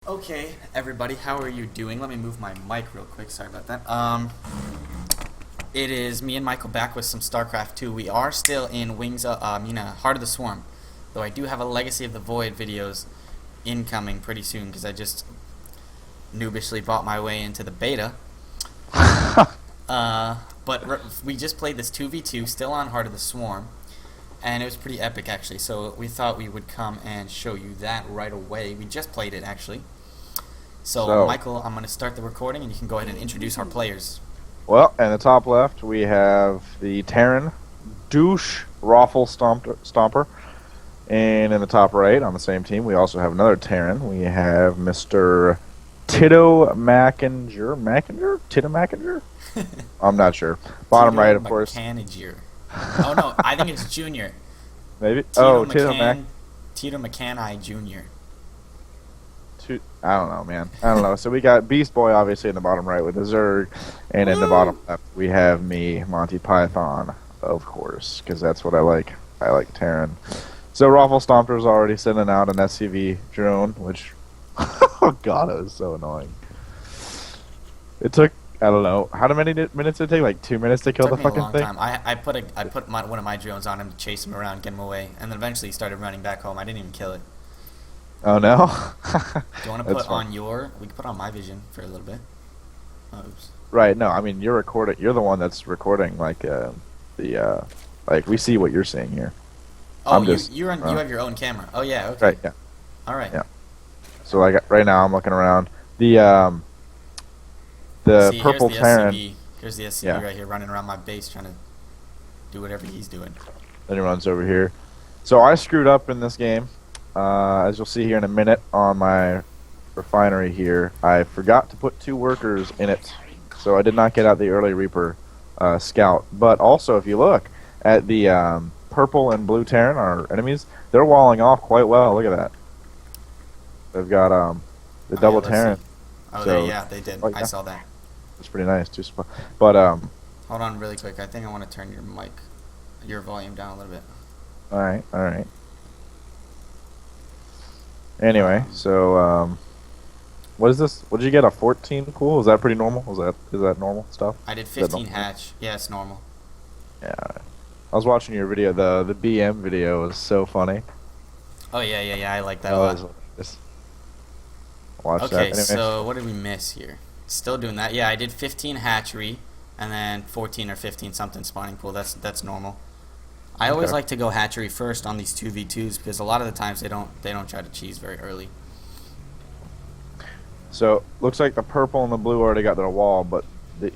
Okay, everybody, how are you doing? Let me move my mic real quick. Sorry about that. It is me and Michael back with some Starcraft 2. We are still in Heart of the Swarm, though I do have a Legacy of the Void videos incoming pretty soon because I just noobishly bought my way into the beta. But we just played this 2v2, still on Heart of the Swarm, and it was pretty epic actually. So we thought we would come and show you that right away. We just played it actually. So Michael, I'm going to start the recording, and you can go ahead and introduce our players. Well, in the top left, we have the Terran Douche Raffle Stomper. And in the top right, on the same team, we also have another Terran. We have Mr. Tito Mackinger? Tito Mackinger? I'm not sure. Bottom right, of course. Oh, no, I think it's Junior. Maybe? Tito McCann Jr. I don't know, man. I don't know. So we got Beast Boy, obviously, in the bottom right with the Zerg. And in the bottom left, we have me, Monty Python, of course, because that's what I like. I like Terran. So Raffle Stomper's already sending out an SCV drone, which, oh god, it was so annoying. It took, I don't know, how many minutes did it take? Like 2 minutes to kill the fucking thing? Time. I put one of my drones on him to chase him around, get him away, and then eventually he started running back home. I didn't even kill it. Oh no? Do you want to put on your? We can put on my vision for a little bit. Oh, oops. Right. No, I mean you're recording. You're the one that's recording. Like like we see what you're seeing here. Oh, you have your own camera. Oh yeah. Okay. Right. Yeah. All right. Yeah. So like right now I'm looking around the purple Terran. Here's the SCV right here running around my base trying to do whatever he's doing. Then he runs over here. So I screwed up in this game. As you'll see here in a minute on my refinery here, I forgot to put 2 workers in it, so I did not get out the early Reaper scout. But also, if you look at the purple and blue Terran, our enemies, they're walling off quite well. Look at that. They've got the double Terran. Oh, so, they did. I saw that. It's pretty nice too. But hold on really quick. I think I want to turn your volume down a little bit. All right. Anyway, so what is this? What did you get? A 14 pool? Is that pretty normal? Is that normal stuff? I did 15 hatch. Yeah, it's normal. Yeah. I was watching your video. The BM video was so funny. Oh yeah. I like that a lot. Watch that. Okay, anyway. So what did we miss here? Still doing that. Yeah, I did 15 hatchery and then 14 or 15 something spawning pool. That's normal. I always like to go hatchery first on these 2v2s because a lot of the times they don't try to cheese very early. So looks like the purple and the blue already got their wall, but the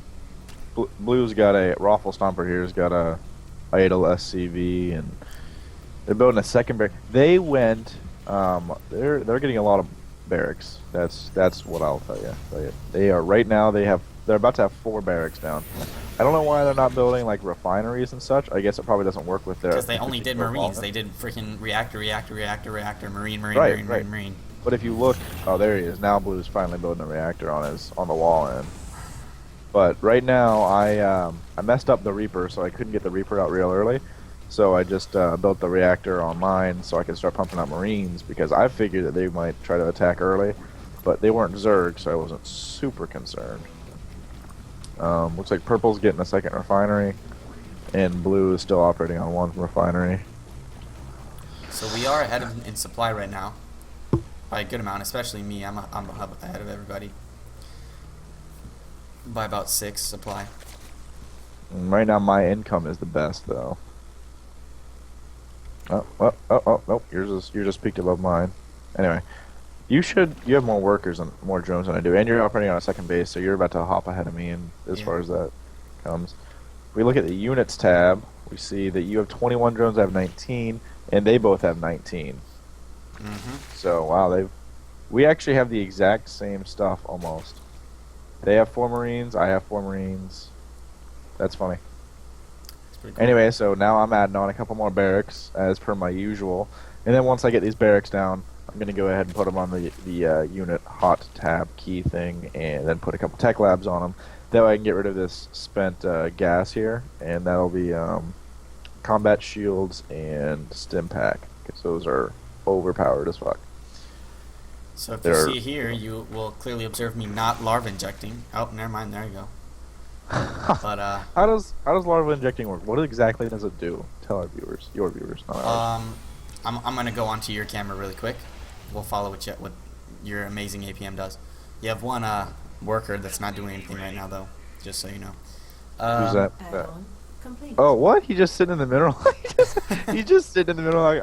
blue's got a Raffle Stomper here's got a idle SCV, and they're building a second barrack. They went they're getting a lot of barracks. That's what I'll tell you. They are right now. They're about to have 4 barracks down. I don't know why they're not building like refineries and such. I guess it probably doesn't work with their. Because they only did marines. They did freaking reactor, marine. Marine. But if you look, oh there he is. Now Blue's finally building a reactor on the wall end. But right now I messed up the Reaper, so I couldn't get the Reaper out real early. So I just built the reactor on mine so I could start pumping out marines because I figured that they might try to attack early, but they weren't Zerg, so I wasn't super concerned. Looks like purple's getting a second refinery, and blue is still operating on 1 refinery. So we are ahead in supply right now by a good amount, especially me. I'm ahead of everybody by about 6 supply. And right now my income is the best though. Oh, nope. Yours just peaked above mine. Anyway. You have more workers and more drones than I do, and you're operating on a second base, so you're about to hop ahead of me as far as that comes. If we look at the units tab, we see that you have 21 drones, I have 19, and they both have 19. So wow, we actually have the exact same stuff almost. They have 4 marines, I have 4 marines. That's funny. Cool. Anyway, so now I'm adding on a couple more barracks as per my usual, and then once I get these barracks down, I'm going to go ahead and put them on the unit hot tab key thing, and then put a couple tech labs on them. That way I can get rid of this spent gas here, and that'll be combat shields and stim pack, because those are overpowered as fuck. So if you see here, you will clearly observe me not larva injecting. Oh, never mind. There you go. But how does larva injecting work? What exactly does it do? Tell our viewers, your viewers, not ours. I'm gonna go onto your camera really quick. We'll follow what your amazing APM does. You have one worker that's not doing anything right now, though. Just so you know. Who's that? Oh, what? He just sitting in the middle. he just sitting in the middle like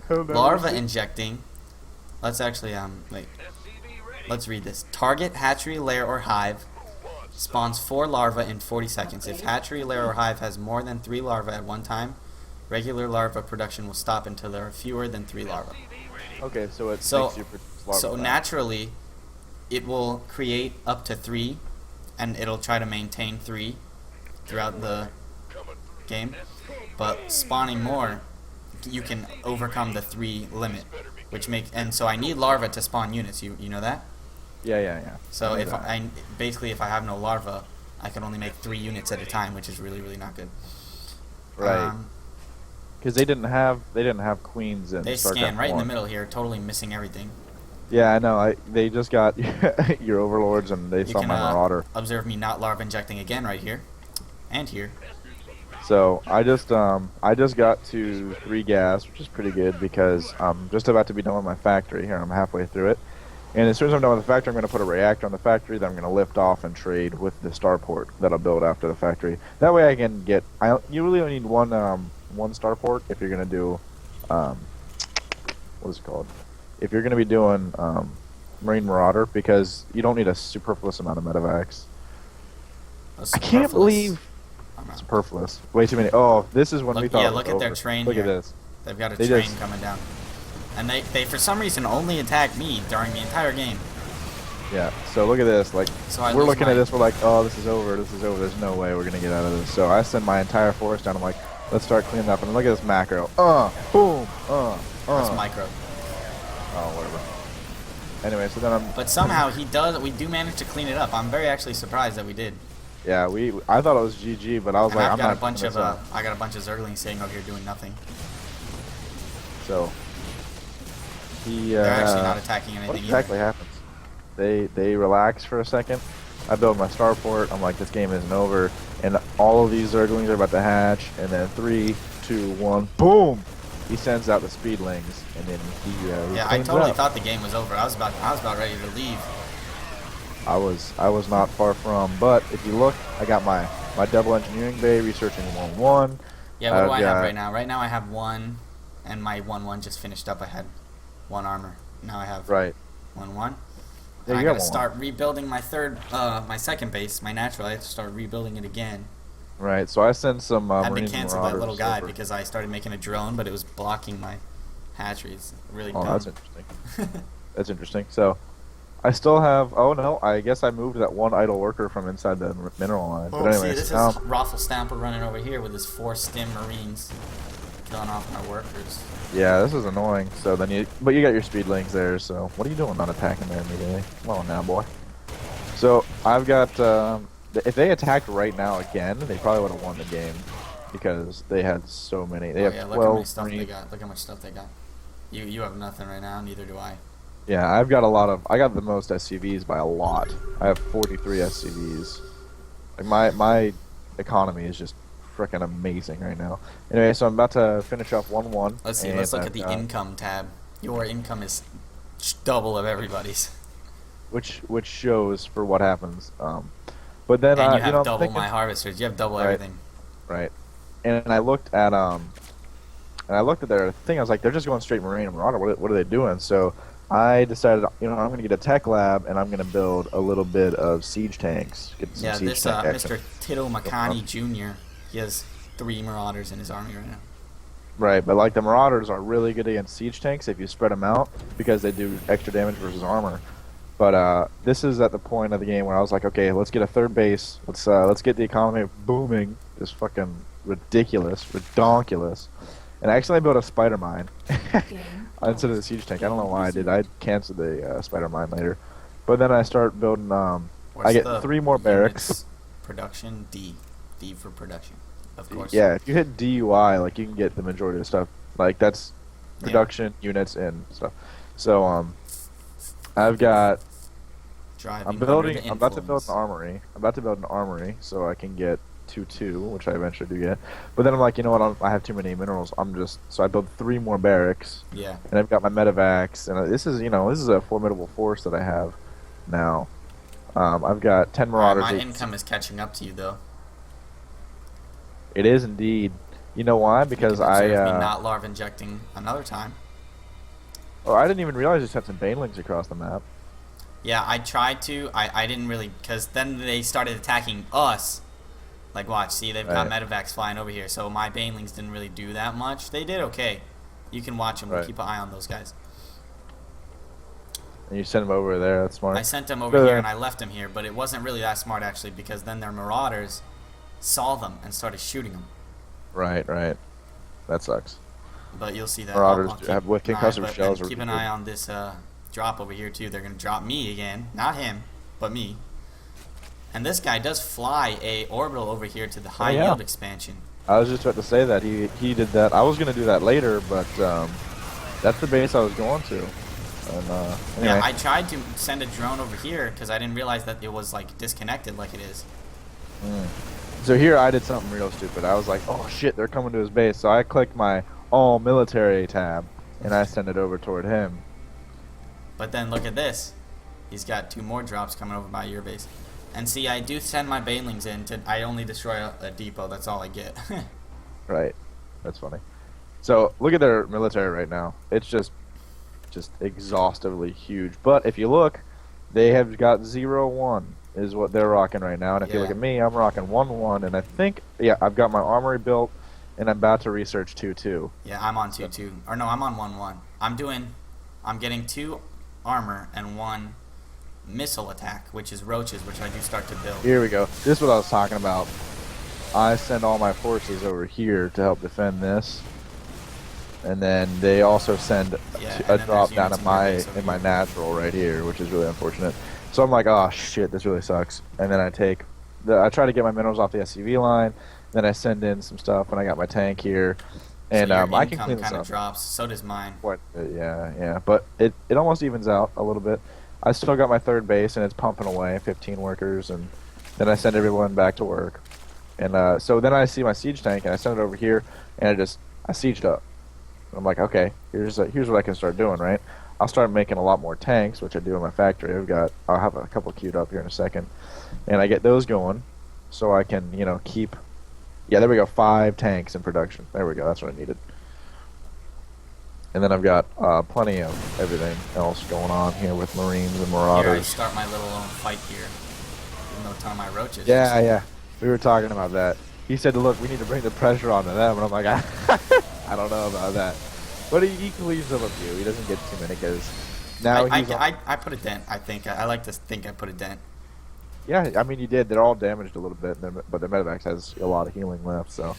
larva injecting. Let's actually wait. Let's read this. Target hatchery, lair, or hive spawns 4 larvae in 40 seconds. If hatchery, lair, or hive has more than 3 larvae at one time, regular larva production will stop until there are fewer than 3 larvae. Okay, so it makes you produce larvae. So naturally, it will create up to 3, and it'll try to maintain 3 throughout the game. But spawning more, you can overcome the 3 limit, and so I need larvae to spawn units. You know that? Yeah. So if if I have no larva, I can only make 3 units at a time, which is really not good. Right. Because they didn't have queens in They Starcraft scan right 1. in the middle here, totally missing everything. Yeah, I know. They just got your overlords and they saw my marauder. Observe me not larva injecting again right here, and here. So I just got to 3 gas, which is pretty good because I'm just about to be done with my factory. Here, I'm halfway through it. And as soon as I'm done with the factory, I'm going to put a reactor on the factory that I'm going to lift off and trade with the starport that I'll build after the factory. That way I can get... you really only need one starport if you're going to do... what is it called? If you're going to be doing Marine Marauder, because you don't need a superfluous amount of medevacs. I can't believe... Superfluous. Way too many. Oh, this is when we thought. Yeah, look at their train. Look at this. They've got a train coming down, and they for some reason only attack me during the entire game. Yeah. So look at this. Like so we're looking at this. We're like, oh, this is over. This is over. There's no way we're gonna get out of this. So I send my entire force down. I'm like, let's start cleaning up. And look at this macro. Boom. That's micro. Oh, whatever. Anyway, so then But somehow we do manage to clean it up. I'm very actually surprised that we did. Yeah, I thought it was GG, but I was like, I got a bunch of Zerglings sitting over here doing nothing. So they're actually not attacking anything. What exactly happens? They relax for a second. I build my starport. I'm like, this game isn't over, and all of these Zerglings are about to hatch, and then 3, 2, 1, boom! He sends out the speedlings, and then he yeah, I totally thought the game was over. I was about ready to leave. I was not far from, but if you look, I got my double engineering bay researching 1-1. Yeah, what do I have right now? Right now I have 1, and my 1-1 just finished up. I had 1 armor. Now I have 1-1. Yeah, I gotta start rebuilding my my second base, my natural. I have to start rebuilding it again. Right. So I sent some. I had to cancel that little guy because I started making a drone, but it was blocking my hatcheries. Really dumb. That's interesting. That's interesting. So. I still have... Oh, no. I guess I moved that 1 idle worker from inside the mineral line. Oh, but anyways, see, this is Raffle Stamper running over here with his 4 stim marines killing off my workers. Yeah, this is annoying. So then but you got your speedlings there, so... What are you doing not attacking there immediately? Come on now, boy. So, I've got... if they attacked right now again, they probably would have won the game. Because they had so many. They have 12... Look how much stuff they got. Look how much stuff they got. You have nothing right now, neither do I. Yeah, I've got a lot of... I got the most SCVs by a lot. I have 43 SCVs. Like my economy is just freaking amazing right now. Anyway, so I'm about to finish up 1-1. Let's see. Let's look at the income tab. Your income is double of everybody's. Which shows for what happens. But then and you have double my harvesters. You have double everything. Right. And I looked at their thing. I was like, they're just going straight Marine and Marauder. What are they doing? So I decided, I'm going to get a tech lab, and I'm going to build a little bit of siege tanks. Get some siege tank action. Mr. Tito Makani Jr., he has 3 Marauders in his army right now. Right, but like the Marauders are really good against siege tanks if you spread them out, because they do extra damage versus armor. But this is at the point of the game where I was like, okay, let's get a 3rd base. Let's get the economy booming. Just fucking ridiculous, redonkulous. And I actually built a spider mine instead of the siege tank. I don't know why I did. I canceled the spider mine later. But then I start building. I get 3 more barracks. Production D for production, of course. Yeah, if you hit DUI, like you can get the majority of stuff. Like that's production units and stuff. So I've got. Driving I'm under building. the I'm about to build influence. an armory. I'm about to build an armory so I can get 2-2, which I eventually do get. But then I'm like, you know what? I have too many minerals. So I build 3 more barracks, Yeah. and I've got my medevacs, and this is this is a formidable force that I have now. I've got 10 Alright, marauders. my income is catching up to you though. It is indeed. You know why? You Because can observe me not larva injecting another time. oh, I didn't even realize you sent some banelings across the map. Yeah, I tried to. I didn't really, because then they started attacking us. Like, watch, see, they've got Right. medevacs flying over here, so my banelings didn't really do that much. They did okay. You can watch them. Right. Keep an eye on those guys. And you send them over there. That's smart. I sent them over here and I left them here, but it wasn't really that smart actually, because then their marauders saw them and started shooting them. Right, right. That sucks. But you'll see that. Marauders Keep have with an eye, concussive but shells. then keep an eye on this drop over here too. They're gonna drop me again, not him, but me. And this guy does fly a orbital over here to the high yield expansion. I was just about to say that he did that. I was gonna do that later, but that's the base I was going to. And anyway. Yeah, I tried to send a drone over here because I didn't realize that it was like disconnected like it is. So here I did something real stupid. I was like, oh shit, they're coming to his base. So I clicked my all military tab and I sent it over toward him. But then look at this. He's got 2 more drops coming over by your base. And see, I do send my banelings in to. I only destroy a depot. That's all I get. Right. That's funny. So look at their military right now. It's just exhaustively huge. But if you look, they have got 0-1 is what they're rocking right now. And if you look at me, I'm rocking 1-1. And I think, yeah, I've got my armory built, and I'm about to research 2-2. Yeah, I'm on 2-2. Or no, I'm on 1-1. I'm getting 2 armor and 1 missile attack, which is roaches, which I do start to build. Here we go. This is what I was talking about. I send all my forces over here to help defend this. And then they also send a drop down in my natural right here, which is really unfortunate. So I'm like, oh shit, this really sucks. And then I try to get my minerals off the SCV line. Then I send in some stuff, and I got my tank here, and so your I can clean income this kind up. of drops. So does mine. Yeah, but it almost evens out a little bit. I still got my third base, and it's pumping away, 15 workers, and then I send everyone back to work. And so then I see my siege tank, and I send it over here, and I sieged up. I'm like, okay, here's what I can start doing, right? I'll start making a lot more tanks, which I do in my factory. I'll have a couple queued up here in a second, and I get those going, so I can keep. Yeah, there we go, 5 tanks in production. There we go, that's what I needed. And then I've got plenty of everything else going on here with Marines and Marauders. Here I start my little fight here, even though a ton of my roaches. Yeah. We were talking about that. He said, look, we need to bring the pressure onto them, and I'm like, I don't know about that. But he can leave some of you. He doesn't get too many because now I put a dent. I think I like to think I put a dent. Yeah, I mean you did. They're all damaged a little bit, but their medevacs has a lot of healing left. So,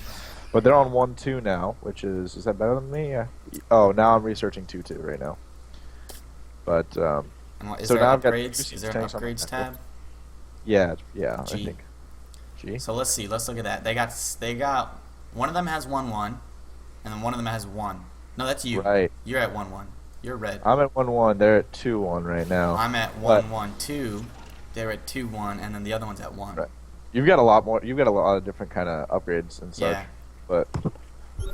but they're on 1-2 now, which is that better than me? Yeah. Oh, now I'm researching 2-2 right now. But is so there now I've got upgrades? Is there an upgrades tab? Yeah. G. I think. G. So let's see. Let's look at that. They got one of them has 1-1, and then one of them has 1. No, that's you. Right. You're at 1-1. You're red. I'm at 1-1. They're at 2-1 right now. I'm at 1-1-2. They're at 2-1, and then the other one's at 1. Right. You've got a lot more. You've got a lot of different kind of upgrades and such. Yeah. But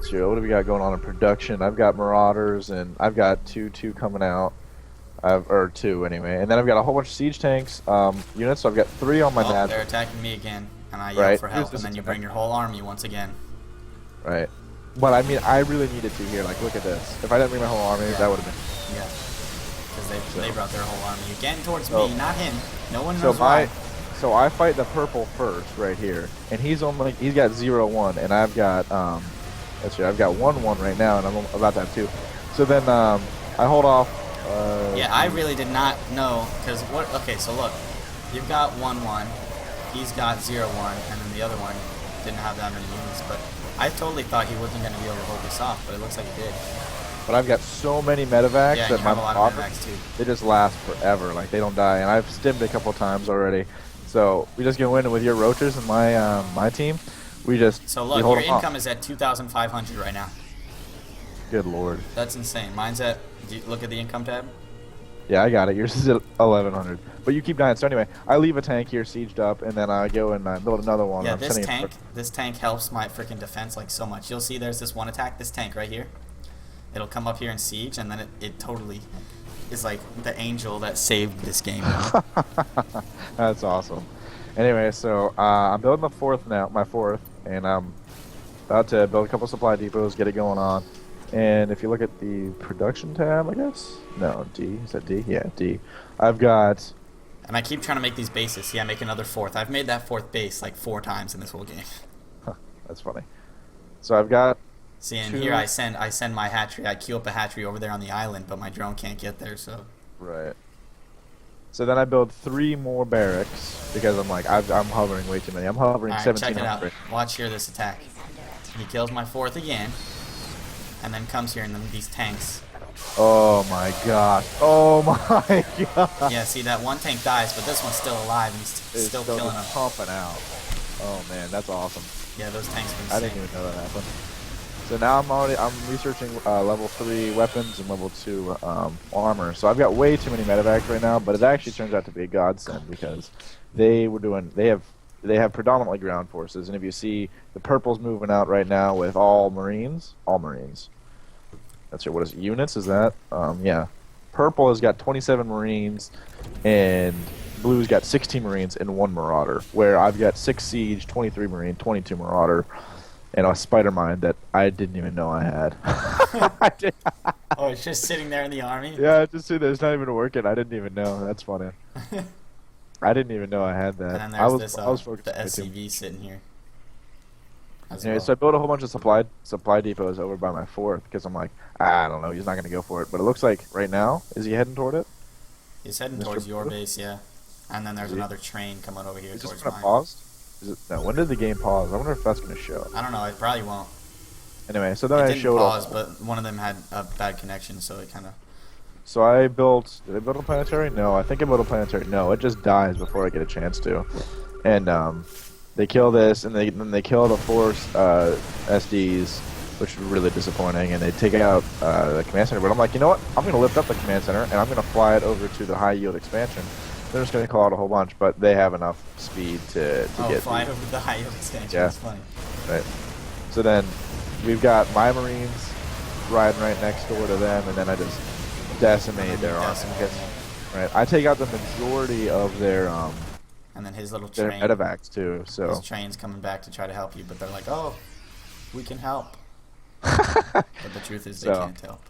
so what do we got going on in production? I've got Marauders, and I've got 2-2 coming out. Or 2 anyway. And then I've got a whole bunch of siege tanks units. So I've got 3 on my natural. They're attacking me again, and I yell for help, and then you bring your whole army once again. Right. But I mean, I really needed to here. Like, look at this. If I didn't bring my whole army, that would have been. Yeah. Because they brought their whole army again towards me, not him. No one knows why. why. So I fight the purple first, right here, and he's got 0-1, and I've got I've got 1-1 right now, and I'm about to have 2. So then I hold off. Yeah, I really did not know because what? Okay, so look, you've got 1-1, he's got 0-1, and then the other one didn't have that many units, but I totally thought he wasn't going to be able to hold this off, but it looks like he did. But I've got so many medevacs Yeah, that you my have a lot of medevacs too. They just last forever. Like, they don't die, and I've stimmed a couple times already. So we just go in with your roaches and my team. So look, your income is at 2,500 right now. Good lord. That's insane. Mine's at. Do you look at the income tab? Yeah, I got it. Yours is at 1100. But you keep dying. So anyway, I leave a tank here sieged up, and then I go and build another one. Yeah, I'm this tank helps my freaking defense like so much. You'll see there's this one attack, this tank right here. It'll come up here and siege, and then it totally is like the angel that saved this game. That's awesome. Anyway, so I'm building the fourth now, my fourth, and I'm about to build a couple supply depots, get it going on. And if you look at the production tab, I guess? No, D. Is that D? Yeah, D. I've got... And I keep trying to make these bases. See, I make another fourth. I've made that fourth base like 4 times in this whole game. That's funny. So I've got... See, and here I send my hatchery. I queue up a hatchery over there on the island, but my drone can't get there, so... Right. So then I build 3 more barracks, because I'm like, I'm hovering way too many. I'm hovering 1700. Check it out. Watch here this attack. He kills my fourth again, and then comes here and then these tanks. Oh my gosh. Oh my god. Yeah, see, that one tank dies, but this one's still alive, and he's still killing him. Pumping out. Oh man, that's awesome. Yeah, those tanks are insane. I didn't even know that happened. So now I'm researching level 3 weapons and level 2 armor. So I've got way too many medevacs right now, but it actually turns out to be a godsend because they have predominantly ground forces, and if you see the purple's moving out right now with all Marines. That's right. What is it, units? Is that? Yeah. Purple has got 27 Marines, and blue's got 16 Marines and 1 Marauder. Where I've got 6 Siege, 23 Marine, 22 Marauder. And a spider mine that I didn't even know I had. Oh, it's just sitting there in the army? Yeah, it's just sitting there. It's not even working. I didn't even know. That's funny. I didn't even know I had that. And then there's I was focused the SCV sitting here. Anyway, so I built a whole bunch of supply depots over by my fourth because I'm like, I don't know, he's not going to go for it. But it looks like right now, is he heading toward it? He's heading towards your base, yeah. And then there's another train coming over here towards mine. Paused? No, when did the game pause? I wonder if that's going to show. I don't know. It probably won't. Anyway, so then I showed pause, but one of them had a bad connection, so it kind of... So I built... Did I build a planetary? No, I think I built a planetary. No, it just dies before I get a chance to. And they kill this, and then they kill the 4 SDs, which is really disappointing, and they take out the command center. But I'm like, you know what? I'm going to lift up the command center, and I'm going to fly it over to the high-yield expansion. They're just going to call out a whole bunch, but they have enough speed to get... fly over the high-yield expansion. Yeah. That's funny. Right. So then we've got my Marines riding right next door to them, and then I just decimate their army. Right. I take out the majority of their... and then his little train... Their medevacs, too, so... His train's coming back to try to help you, but they're like, oh, we can help. But the truth is they can't help.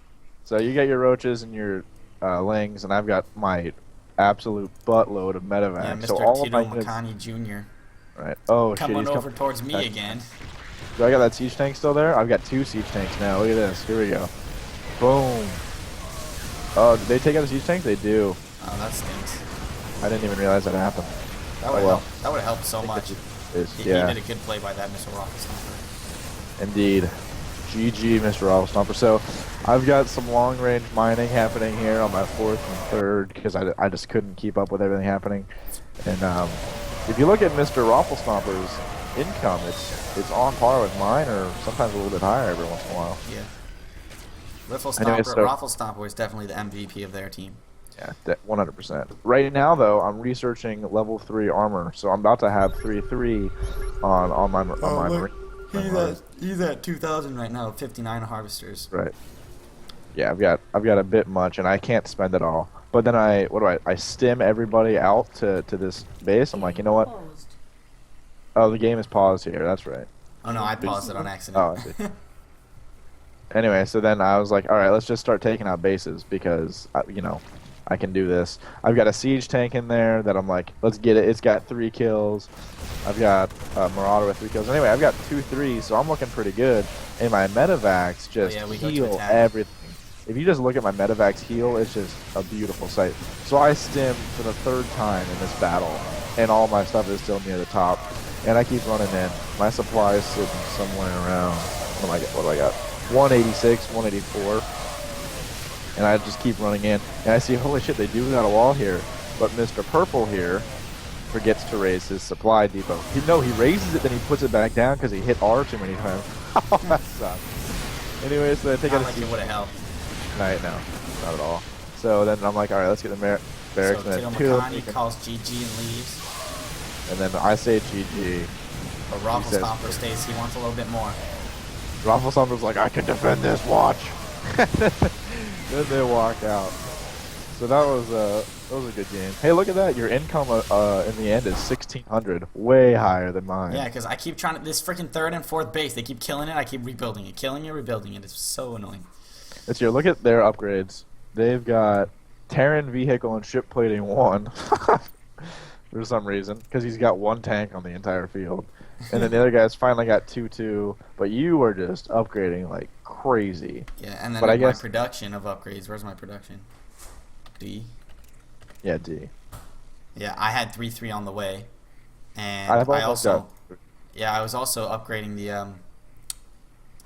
So you get your roaches and your lings, and I've got my... absolute buttload of medevacs. Yeah, Mr. So all Tito of my Makani Jr. Right. Oh, coming shit, over towards me again. Do I got that siege tank still there? I've got 2 siege tanks now. Look at this. Here we go. Boom. Oh, did they take out the siege tank? They do. Oh, that stinks. I didn't even realize that happened. That would help. That would help so much. He did a good play by that, Mr. Rocket Stomper. Indeed. GG, Mr. Rocket Stomper. So, I've got some long-range mining happening here on my 4th and 3rd because I just couldn't keep up with everything happening. And if you look at Mr. Rafflestomper's income, it's on par with mine, or sometimes a little bit higher every once in a while. Yeah. Rafflestomper is definitely the MVP of their team. Yeah, 100%. Right now, though, I'm researching level 3 armor, so I'm about to have 3/3 on my Marine. He's at 2,000 right now, 59 harvesters. Right. Yeah, I've got a bit much, and I can't spend it all. But then I stim everybody out to this base. I'm like, you know what? Oh, the game is paused here. That's right. Oh no, I paused it on accident. Oh, I see. Anyway, so then I was like, all right, let's just start taking out bases because you know, I can do this. I've got a siege tank in there that I'm like, let's get it. It's got 3 kills. I've got Marauder with 3 kills. Anyway, I've got 2 3s, so I'm looking pretty good. And my medevacs just heal everything. If you just look at my medevacs heal, it's just a beautiful sight. So I stim for the 3rd time in this battle, and all my stuff is still near the top. And I keep running in. My supply is sitting somewhere around, what do I got? 186, 184. And I just keep running in. And I see, holy shit, they do got a wall here. But Mr. Purple here forgets to raise his supply depot. He raises it, then he puts it back down because he hit R too many times. Oh, that sucks. Anyways, so I take out a siege. It would have helped. No, not at all. So then I'm like, all right, let's get the barracks. So And Tito then two of them, Makani calls GG and leaves. and then I say GG. But Raffle Stomper stays. He wants a little bit more. Raffle Stomper's like, I can defend this. Watch. Then they walk out. So that was a good game. Hey, look at that! Your income in the end is 1,600, way higher than mine. Yeah, because I keep trying to this freaking third and fourth base. They keep killing it. I keep rebuilding it, killing it, rebuilding it. It's so annoying. This year, look at their upgrades. They've got Terran vehicle and ship plating 1 for some reason, because he's got 1 tank on the entire field, and then the other guys finally got 2-2. But you are just upgrading like crazy. Yeah, and then but I guess my production of upgrades. Where's my production? D. Yeah, D. Yeah, I had 3-3 on the way, and I've I almost also, got- yeah, I was also upgrading the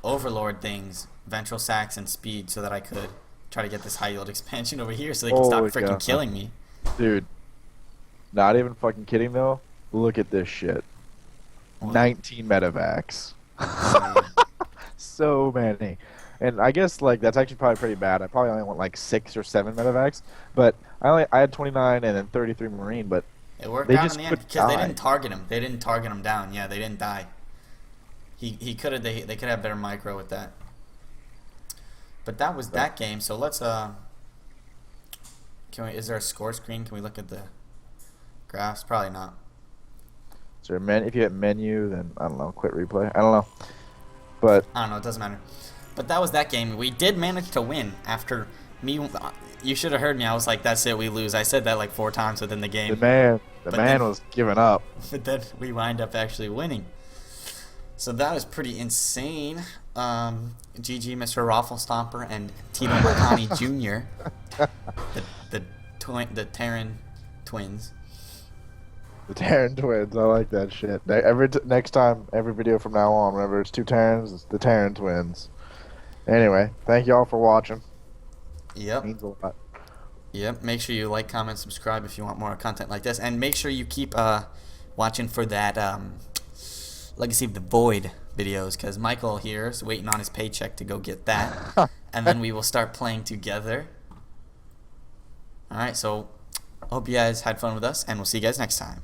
Overlord things, ventral sacks and speed, so that I could try to get this high yield expansion over here, so they can stop Holy freaking God. killing me. Dude, not even fucking kidding though. Look at this shit. What? 19 medevacs. So many. And I guess like that's actually probably pretty bad. I probably only want like 6 or 7 medevacs, but I had 29 and then 33 marine. But It worked they out just in the end couldn't because they die. didn't target him. They didn't target him down. Yeah, they didn't die. He could have. They could have better micro with that. But that was that game. So let's can we? Is there a score screen? Can we look at the graphs? Probably not. so if you hit menu, then I don't know, quit replay. I don't know, but I don't know. It doesn't matter. But that was that game. We did manage to win after me. You should have heard me. I was like, "That's it. We lose." I said that like 4 times within the game. the But man then- was giving up. But then we wind up actually winning. So that was pretty insane. GG, Mr. Raffle Stomper and Tito Makani Jr. The Terran Twins. The Terran Twins. I like that shit. Next time, every video from now on, whenever it's 2 Terrans, it's the Terran Twins. Anyway, thank y'all for watching. Yep. Means a lot. Yep. Make sure you like, comment, subscribe if you want more content like this, and make sure you keep watching for that Legacy of the Void videos, because Michael here is waiting on his paycheck to go get that, and then we will start playing together. All right. So hope you guys had fun with us, and we'll see you guys next time.